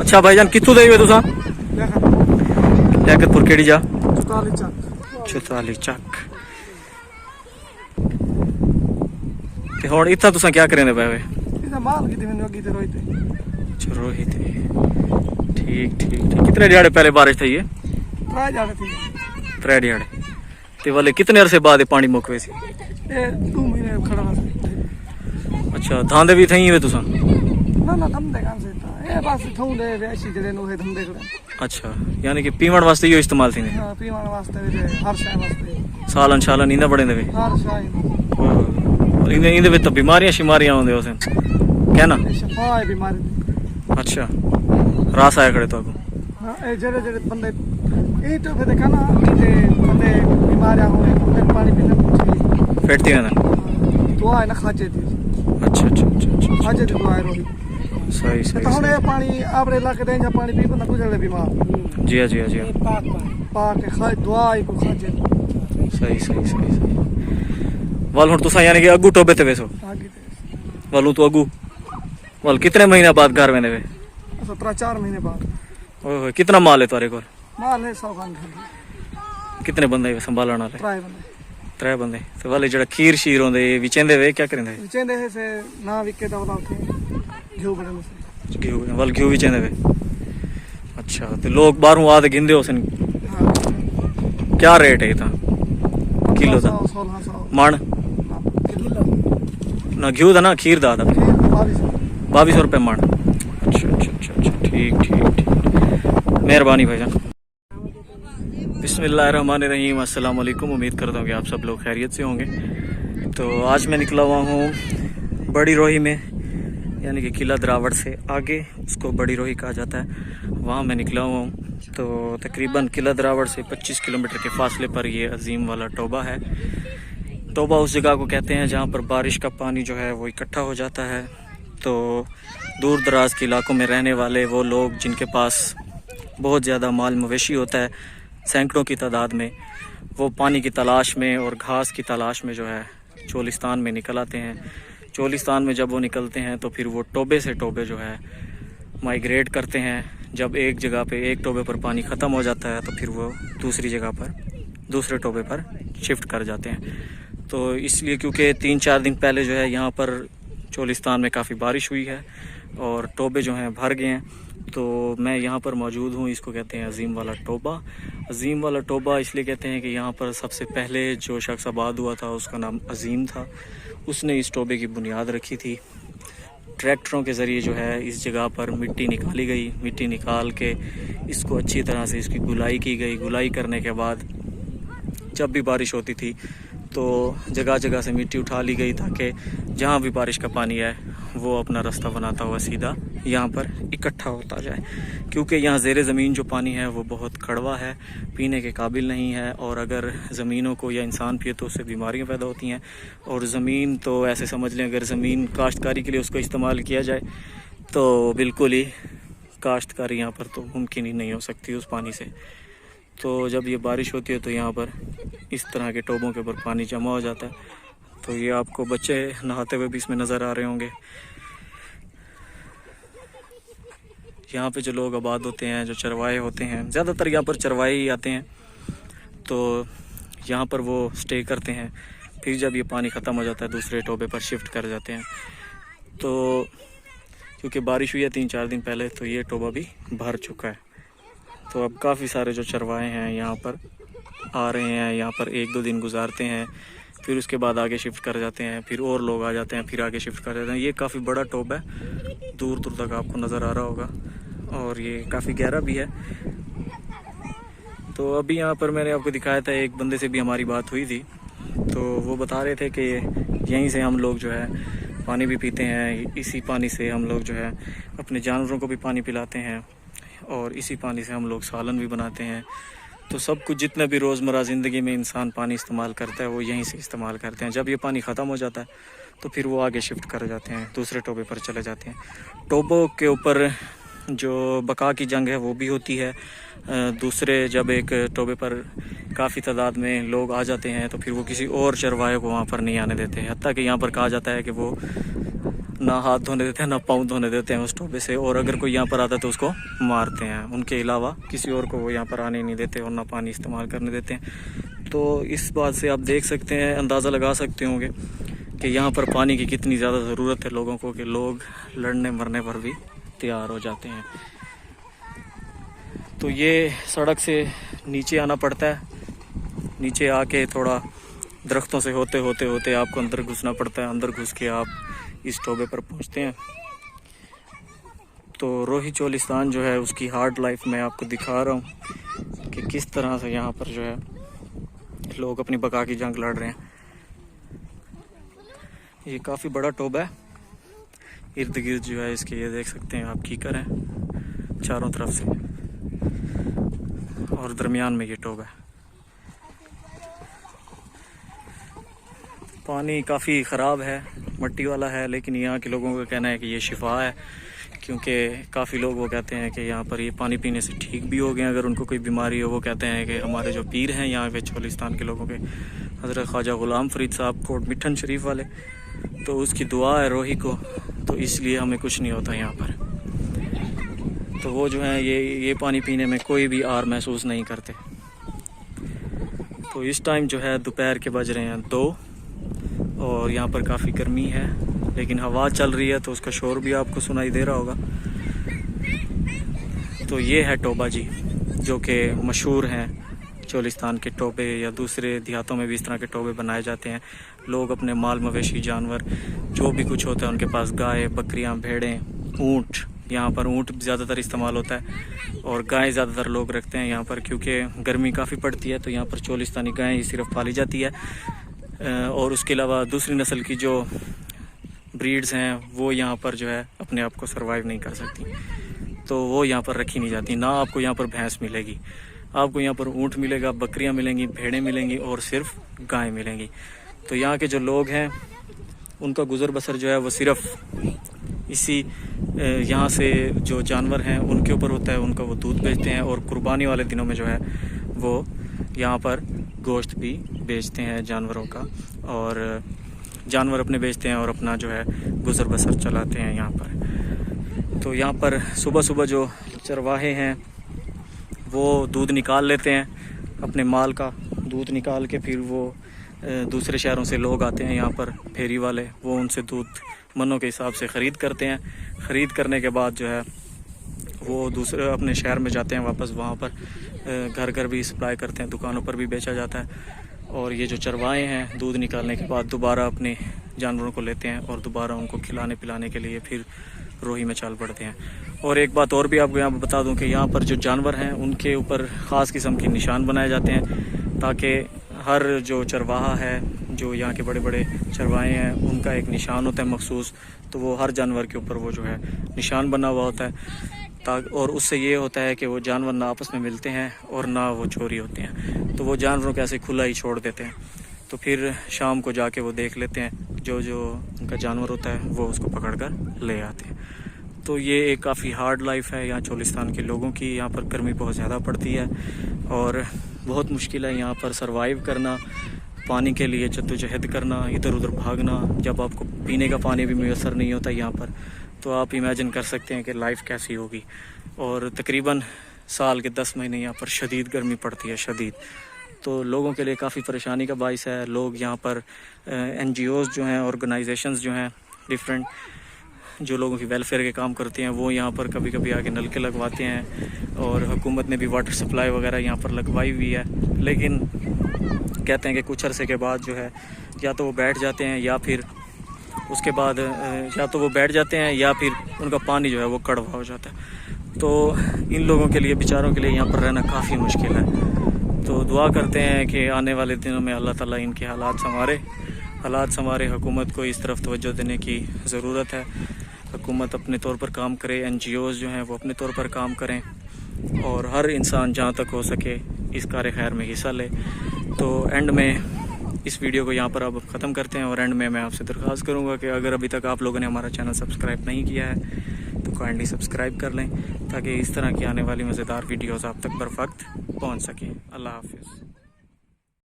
अच्छा भाईजान कितों दे तुसा? लियाकतपुर केड़ी जा? 44 ਚੱਕ। ਤੇ ਹੁਣ ਇੱਥਾ ਤੁਸੀਂ ਕੀ ਕਰਿੰਦੇ ਪਏ ਵੇ? ਇਹਦਾ ਮਾਲ ਕਿਤੇ ਮੈਨੂੰ ਅੱਗੇ ਤੇ ਰੋਈ ਤੇ। अच्छा रोहित ठीक ठीक ठीक। कितने दिहाड़े पहले बारिश थी ये? 3 ਦਿਹਾੜੇ थी। 3 दिहाड़े। ते वाले कितने अरसे बाद ये पानी मुक वैसी? ये 2 महीने खड़ा रहा। अच्छा धांधे भी थी वे तुसा? ना ना धंधे काम से था ये बस थोंदे ऐसी जड़े नो है धंधे करे। अच्छा यानी कि पीवण वास्ते यो इस्तेमाल थी? हां पीवण वास्ते भी हर शय वास्ते। सालन शालन इंदा बड़े देवे? हर शय। और इंदे विच तो बीमारियां शिमारियां होंदे उसे क्या ना? शफा है बीमारी। अच्छा रास आया करे तो आपको? हां ए जड़े जड़े बंदे ए तो फिर देखा ना कि बंदे बीमारियां होए उनके पानी पीने पूछी फेटती है ना तो आए ना खाचे थी। अच्छा अच्छा अच्छा खाचे थी तो आए रोही सही तो सही हुन ये पानी आपरे इलाके दे जा पानी पी बंदा गुजरे बीमार। जी हाँ जी हाँ जी हाँ पाक के खा दवाई को खाचे सही सही सही सही वाल हुन तुसा यानी कि अगू टोबे ते वेसो आगे ते वालू तो अगू वाल कितने महीने बाद घर में देवे? 4 महीने बाद। ओए कितना माल है तुम्हारे को? माल है 100 खान कितने बंदे संभालने वाले? 3 बंदे। 3 बंदे ते वाले जड़ा खीर शीर होंदे विचेंदे वे क्या करेंदे? विचेंदे है से ना विके तो बताओ थे घियो बड़े में से घियो वाल घियो विचेंदे वे। अच्छा ते लोग बाहरों आते गिंदे होसन? हां क्या रेट है इतना किलो दा? 1600 मण किलो ना घियो दा ना खीर दा 2200 रुपये मण। अच्छा अच्छा अच्छा अच्छा ठीक ठीक ठीक मेहरबानी भाईजान। बिस्मिल्लाहिर्रहमानिर्रहीम अस्सलाम वालेकुम। उम्मीद करता हूँ कि आप सब लोग खैरियत से होंगे। तो आज मैं निकला हुआ हूँ बड़ी रोही में यानी कि किला द्रावड़ से आगे उसको बड़ी रोही कहा जाता है वहाँ मैं निकला हुआ हूँ। तो तकरीबन किला द्रावड़ से 25 किलोमीटर के फासले पर ये अजीम वाला टोबा है। टोबा उस जगह को कहते हैं जहाँ पर बारिश का पानी जो है वो इकट्ठा हो जाता है। तो दूर दराज के इलाकों में रहने वाले वो लोग जिनके पास बहुत ज़्यादा माल मवेशी होता है सैकड़ों की तादाद में वो पानी की तलाश में और घास की तलाश में जो है चोलिस्तान में निकल आते हैं। चोलिस्तान में जब वो निकलते हैं तो फिर वो टोबे से टोबे जो है माइग्रेट करते हैं। जब एक जगह पे एक टोबे पर पानी ख़त्म हो जाता है तो फिर वो दूसरी जगह पर दूसरे टोबे पर शिफ्ट कर जाते हैं। तो इसलिए क्योंकि 3-4 दिन पहले जो है यहाँ पर चोलिस्तान में काफ़ी बारिश हुई है और टोबे जो हैं भर गए हैं। तो मैं यहाँ पर मौजूद हूँ। इसको कहते हैं अजीम वाला टोबा। अजीम वाला टोबा इसलिए कहते हैं कि यहाँ पर सबसे पहले जो शख्स आबाद हुआ था उसका नाम अजीम था। उसने इस टोबे की बुनियाद रखी थी। ट्रैक्टरों के ज़रिए जो है इस जगह पर मिट्टी निकाली गई। मिट्टी निकाल के इसको अच्छी तरह से इसकी गुलाई की गई। गुलाई करने के बाद जब भी बारिश होती थी तो जगह जगह से मिट्टी उठा ली गई ताकि जहाँ भी बारिश का पानी है वो अपना रास्ता बनाता हुआ सीधा यहाँ पर इकट्ठा होता जाए। क्योंकि यहाँ ज़ेरे ज़मीन जो पानी है वो बहुत कड़वा है, पीने के काबिल नहीं है और अगर ज़मीनों को या इंसान पिए तो उससे बीमारियाँ पैदा होती हैं। और ज़मीन तो ऐसे समझ लें अगर ज़मीन काश्तकारी के लिए उसको इस्तेमाल किया जाए तो बिल्कुल ही काश्तकारी यहाँ पर तो मुमकिन ही नहीं हो सकती उस पानी से। तो जब ये बारिश होती है तो यहाँ पर इस तरह के टोबों के ऊपर पानी जमा हो जाता है। तो ये आपको बच्चे नहाते हुए भी इसमें नज़र आ रहे होंगे। यहाँ पे जो लोग आबाद होते हैं जो चरवाहे होते हैं ज़्यादातर यहाँ पर चरवाहे ही आते हैं तो यहाँ पर वो स्टे करते हैं। फिर जब ये पानी ख़त्म हो जाता है दूसरे टोबे पर शिफ्ट कर जाते हैं। तो क्योंकि बारिश हुई है 3-4 दिन पहले तो ये टोबा भी भर चुका है। तो अब काफ़ी सारे जो चरवाहे हैं यहाँ पर आ रहे हैं, यहाँ पर 1-2 दिन गुजारते हैं, फिर उसके बाद आगे शिफ्ट कर जाते हैं, फिर और लोग आ जाते हैं, फिर आगे शिफ्ट कर जाते हैं। ये काफ़ी बड़ा टोब है, दूर दूर तक आपको नज़र आ रहा होगा और ये काफ़ी गहरा भी है। तो अभी यहाँ पर मैंने आपको दिखाया था, एक बंदे से भी हमारी बात हुई थी तो वो बता रहे थे कि यहीं से हम लोग जो है पानी भी पीते हैं, इसी पानी से हम लोग जो है अपने जानवरों को भी पानी पिलाते हैं और इसी पानी से हम लोग सालन भी बनाते हैं। तो सब कुछ जितना भी रोज़मर्रा ज़िंदगी में इंसान पानी इस्तेमाल करता है वो यहीं से इस्तेमाल करते हैं। जब ये पानी ख़त्म हो जाता है तो फिर वो आगे शिफ्ट कर जाते हैं, दूसरे टोबे पर चले जाते हैं। टोबों के ऊपर जो बका की जंग है वो भी होती है। दूसरे जब एक टोबे पर काफ़ी तादाद में लोग आ जाते हैं तो फिर वो किसी और चरवाहे को वहाँ पर नहीं आने देते हैं। हत्ता कि यहाँ पर कहा जाता है कि वो ना हाथ धोने देते हैं ना पाँव धोने देते हैं उस टोबे से, और अगर कोई यहाँ पर आता है तो उसको मारते हैं। उनके अलावा किसी और को वो यहाँ पर आने नहीं देते और ना पानी इस्तेमाल करने देते हैं। तो इस बात से आप देख सकते हैं, अंदाज़ा लगा सकते होंगे कि यहाँ पर पानी की कितनी ज़्यादा ज़रूरत है लोगों को, कि लोग लड़ने मरने पर भी तैयार हो जाते हैं। तो ये सड़क से नीचे आना पड़ता है, नीचे आके थोड़ा दरख्तों से होते होते होते आपको अंदर घुसना पड़ता है। अंदर घुस के आप इस टोबे पर पहुंचते हैं। तो रोही चोलिस्तान जो है उसकी हार्ड लाइफ मैं आपको दिखा रहा हूँ कि किस तरह से यहाँ पर जो है लोग अपनी बका की जंग लड़ रहे हैं। ये काफ़ी बड़ा टोबा है, इर्द गिर्द जो है इसके ये देख सकते हैं आप कीकर हैं चारों तरफ से, और दरमियान में ये टोबा है। पानी काफ़ी ख़राब है, मट्टी वाला है, लेकिन यहाँ के लोगों का कहना है कि ये शिफा है, क्योंकि काफ़ी लोग वो कहते हैं कि यहाँ पर ये पानी पीने से ठीक भी हो गए अगर उनको कोई बीमारी हो। वो कहते हैं कि हमारे जो पीर हैं यहाँ के चोलिस्तान के लोगों के, हज़रत ख्वाजा ग़ुलाम फ़रीद साहब कोट मिठन शरीफ वाले, तो उसकी दुआ है रोही को, तो इसलिए हमें कुछ नहीं होता यहाँ पर। तो वो जो है ये पानी पीने में कोई भी आर महसूस नहीं करते। तो इस टाइम जो है दोपहर के बज रहे हैं 2 और यहाँ पर काफ़ी गर्मी है, लेकिन हवा चल रही है तो उसका शोर भी आपको सुनाई दे रहा होगा। तो ये है टोबा जी, जो कि मशहूर हैं चोलिस्तान के टोबे, या दूसरे देहातों में भी इस तरह के टोबे बनाए जाते हैं। लोग अपने माल मवेशी जानवर जो भी कुछ होता है उनके पास, गाय बकरियां भेड़ें ऊँट, यहाँ पर ऊँट ज़्यादातर इस्तेमाल होता है, और गाय ज़्यादातर लोग रखते हैं यहाँ पर, क्योंकि गर्मी काफ़ी पड़ती है। तो यहाँ पर चोलिस्तानी गाय ही सिर्फ पाली जाती है, और उसके अलावा दूसरी नस्ल की जो ब्रीड्स हैं वो यहाँ पर जो है अपने आप को सर्वाइव नहीं कर सकती, तो वो यहाँ पर रखी नहीं जाती। ना आपको यहाँ पर भैंस मिलेगी, आपको यहाँ पर ऊँट मिलेगा, बकरियाँ मिलेंगी, भेड़ें मिलेंगी और सिर्फ गाय मिलेंगी। तो यहाँ के जो लोग हैं उनका गुज़र बसर जो है वो सिर्फ इसी यहाँ से जो जानवर हैं उनके ऊपर होता है। उनका वो दूध बेचते हैं, और कुर्बानी वाले दिनों में जो है वो यहाँ पर गोश्त भी बेचते हैं जानवरों का, और जानवर अपने बेचते हैं और अपना जो है गुज़र बसर चलाते हैं यहाँ पर। तो यहाँ पर सुबह सुबह जो चरवाहे हैं वो दूध निकाल लेते हैं, अपने माल का दूध निकाल के फिर वो दूसरे शहरों से लोग आते हैं यहाँ पर, फेरी वाले, वो उनसे दूध मनों के हिसाब से ख़रीद करते हैं। ख़रीद करने के बाद जो है वो दूसरे अपने शहर में जाते हैं वापस, वहाँ पर घर घर भी सप्लाई करते हैं, दुकानों पर भी बेचा जाता है। और ये जो चरवाहे हैं दूध निकालने के बाद दोबारा अपने जानवरों को लेते हैं और दोबारा उनको खिलाने पिलाने के लिए फिर रोही में चल पड़ते हैं। और एक बात और भी आपको यहाँ पर बता दूं कि यहाँ पर जो जानवर हैं उनके ऊपर ख़ास किस्म के निशान बनाए जाते हैं, ताकि हर जो चरवाहा है, जो यहाँ के बड़े बड़े चरवाहे हैं, उनका एक निशान होता है मखसूस, तो वो हर जानवर के ऊपर वो जो है निशान बना हुआ होता है। और उससे ये होता है कि वो जानवर ना आपस में मिलते हैं और ना वो चोरी होते हैं। तो वो जानवरों को ऐसे खुला ही छोड़ देते हैं, तो फिर शाम को जाके वो देख लेते हैं, जो उनका जानवर होता है वो उसको पकड़ कर ले आते हैं। तो ये एक काफ़ी हार्ड लाइफ है यहाँ चोलिस्तान के लोगों की। यहाँ पर गर्मी बहुत ज़्यादा पड़ती है और बहुत मुश्किल है यहाँ पर सरवाइव करना, पानी के लिए जद्दोजहद करना, इधर उधर भागना। जब आपको पीने का पानी भी मैसर नहीं होता यहाँ पर, तो आप इमेजिन कर सकते हैं कि लाइफ कैसी होगी। और तकरीबन साल के 10 महीने यहाँ पर शदीद गर्मी पड़ती है, शदीद। तो लोगों के लिए काफ़ी परेशानी का बाइस है। लोग यहाँ पर NGOs जो हैं, ऑर्गेनाइजेशंस जो हैं डिफरेंट, जो लोगों की वेलफेयर के काम करते हैं, वो यहाँ पर कभी कभी आके नलके लगवाते हैं, और हुकूमत ने भी वाटर सप्लाई वगैरह यहाँ पर लगवाई हुई है। लेकिन कहते हैं कि कुछ अरसे के बाद जो है या तो वो बैठ जाते हैं, या फिर उसके बाद या तो वो बैठ जाते हैं या फिर उनका पानी जो है वो कड़वा हो जाता है। तो इन लोगों के लिए, बेचारों के लिए यहाँ पर रहना काफ़ी मुश्किल है। तो दुआ करते हैं कि आने वाले दिनों में अल्लाह ताला इनके हालात संवारे। हुकूमत को इस तरफ तवज्जो देने की ज़रूरत है। हुकूमत अपने तौर पर काम करे, NGOs जो हैं वो अपने तौर पर काम करें, और हर इंसान जहाँ तक हो सके इस कार खैर में हिस्सा ले। तो एंड में इस वीडियो को यहाँ पर अब ख़त्म करते हैं, और एंड में मैं आपसे दरख्वास्त करूँगा कि अगर अभी तक आप लोगों ने हमारा चैनल सब्सक्राइब नहीं किया है तो काइंडली सब्सक्राइब कर लें, ताकि इस तरह की आने वाली मज़ेदार वीडियोज़ आप तक बर वक्त पहुँच सकें। अल्लाह हाफिज़।